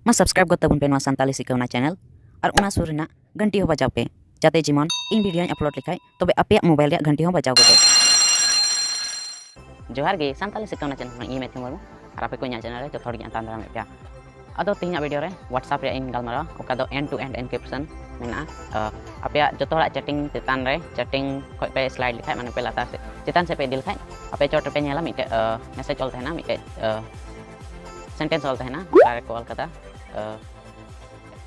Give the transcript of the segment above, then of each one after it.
मा सब्सक्राइब कर तबन पे नवा संताली सिकवना चैनल और उना सुरना घंटी हो बजाव पे जाते जीवन इन वीडियो अपलोड लिखाई तबे अपे मोबाइल रे घंटी हो बजाव गदे जोहार गे संताली सिकवना चैनल इ मेथे मरु और अपे को nya चैनल रे जो थोड़ी तान दाम पे अदो तीन वीडियो रे WhatsApp रे इन गलमारा ओका दो एंड टू एंड एनक्रिप्शन मेना अपे जो तोड़ा चैटिंग चितान रे चैटिंग खय पे स्लाइड लिखाई माने पे लाता से चितान से पे दिल खाई अपे चोट पे नेला मिटे मैसेज ऑल थेना मिटे सेंटेंस ऑल थेना डायरेक्ट कॉल कदा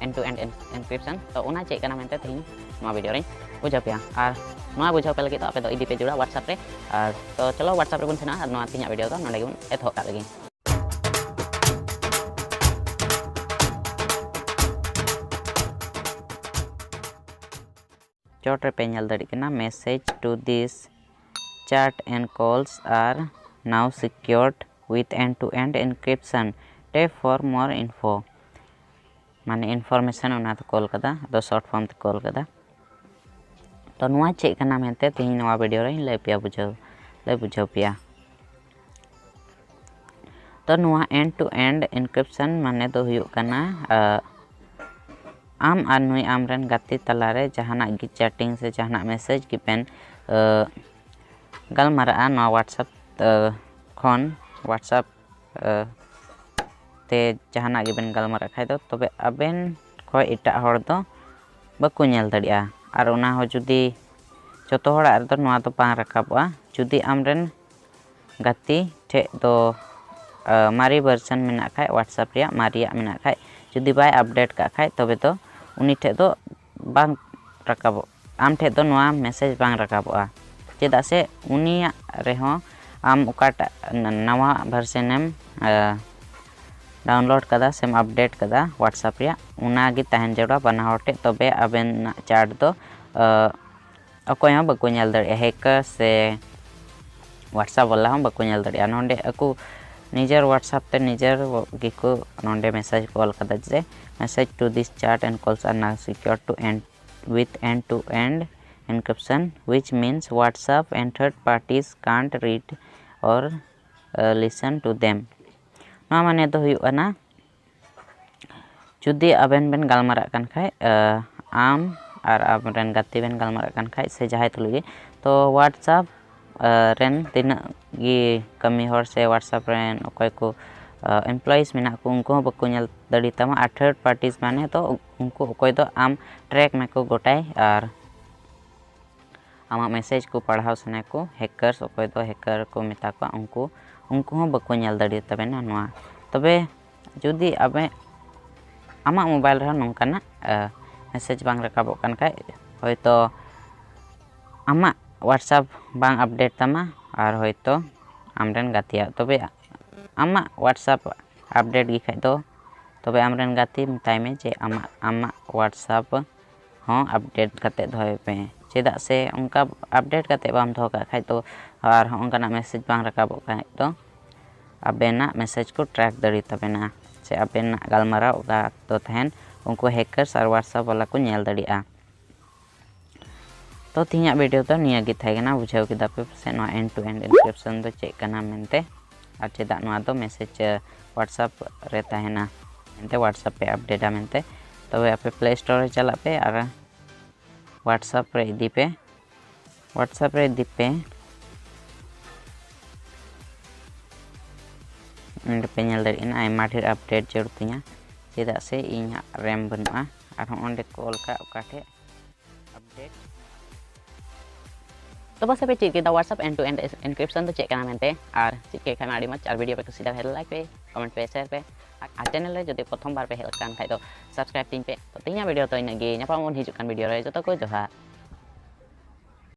एंड टू एंड एनक्रिप्शन तो उना चेक करना मेनते तीन नवा वीडियो रे बुझा पे और नवा बुझा पे लगे तो अपे तो इदी पे जुड़ा WhatsApp रे तो चलो WhatsApp रे बन सेना और नवा तीन वीडियो तो नडे बन एथो का लगी चोट रे पे नेल दड़ी केना message to this chat and calls are now secured with end-to-end encryption. Tap for more info. माने इन्फॉर्मेशन उना तो कॉल कदा दो शॉर्ट फॉर्म तो कॉल कदा तो नुआ चेक करना मेनते तीन नवा वीडियो रे ले बुझाव पिया तो नुआ एंड टू एंड एनक्रिप्शन माने दो हुयो कना आम और नुई आमरन गाती तलारे जहाना गी चैटिंग से जहाना मैसेज की पेन गलमारा नवा WhatsApp खन WhatsApp ते जहाना गिबेन गलमारा खाय दो तबे अबेन खय एटा हर दो बाको नेल दड़िया और उना हो जुदी जतो हड़ा दो नवा तो पां रकाबा जुदी आमरन गाती ठे दो मारी वर्जन मेना खाय WhatsApp रिया मारिया मेना खाय जुदी बाय अपडेट का खाय तबे तो उनी ठे दो बांग रकाबो आम ठे दो नवा मैसेज बांग रकाबोआ चेदा से उनी रेहो आम उकाटा नवा वर्जन डाउनलोड कदा सेम अपडेट कदा WhatsApp रिया उना गी तहन जड़ा बना होटे तबे अबेन चार्ट दो अकोय हम बको नेल दड़िया हैकर से WhatsApp वाला हम बको नेल दड़िया नोंडे अकु निजर WhatsApp ते निजर गिको नोंडे मैसेज कॉल कदा जे message to this chat and calls are now secure to end with end-to-end encryption, which means WhatsApp and third parties can't read or listen to them. ना माने तो हुई ना जुदी अबेन बेन गलमारा कन खाय आम और अबेन गाती बेन गलमारा कन खाय से जहाय तुलगी तो WhatsApp रेन तीन गी कमी हर से WhatsApp रेन ओकय को एम्प्लॉइज मेना को उनको बको नेल दड़ी तमा आ थर्ड पार्टीज माने तो उनको ओकय दो आम ट्रैक में को गोटाय और आमा मैसेज को पढ़ाव सने को हैकर्स ओकय दो हैकर को मेता को उनको हो बको नेल दड़ी तबे ना नवा तबे जुदी अबे आमा मोबाइल रे नोंकाना मैसेज बांग रकाबो कान खाय होयतो आमा WhatsApp बांग अपडेट तमा और होयतो आमरेन गातिया तबे आमा WhatsApp अपडेट गी खाय दो तबे आमरेन गाती मिताय में जे आमा WhatsApp हो अपडेट कते धोय पे चेदा से उनका अपडेट कते बाम धो का खाय तो और उनका मैसेज बांग रकाबो खाय तो अबेना मैसेज को ट्रैक दड़ी तबेना से अबेना गलमारा ओगा तो तहन उनको हैकर्स और WhatsApp वाला को नेल दड़िया तो तीन वीडियो तो निया गी थायगना बुझाव किदा पे से नो एंड टू एंड एनक्रिप्शन दो चेक करना मेनते और चेदा नो दो मैसेज WhatsApp रे तहना मेनते WhatsApp पे अपडेट मेनते तबे आपे प्ले स्टोर रे चला पे और WhatsApp रे इदी पे पे नेल दड़िना आयमा ढेर अपडेट जरूरतिया चेदा से इना रैम बनुआ और ओंडे कॉल का ओकाठे अपडेट तो बस पे चेक के WhatsApp end to end encryption तो चेक करना मेनते और चेक के खाय आड़ी मच और वीडियो पे कुछ हेल लाइक पे कमेंट पे शेयर पे आ चैनल रे जदि प्रथम बार पे हेल कान खाय तो सब्सक्राइब तीन पे तो तीन वीडियो तो इनगे ᱧᱟᱯᱟᱢ ᱵᱚᱱ ᱦᱤᱡᱩᱜ ᱠᱟᱱ वीडियो रे जतो को जोहार।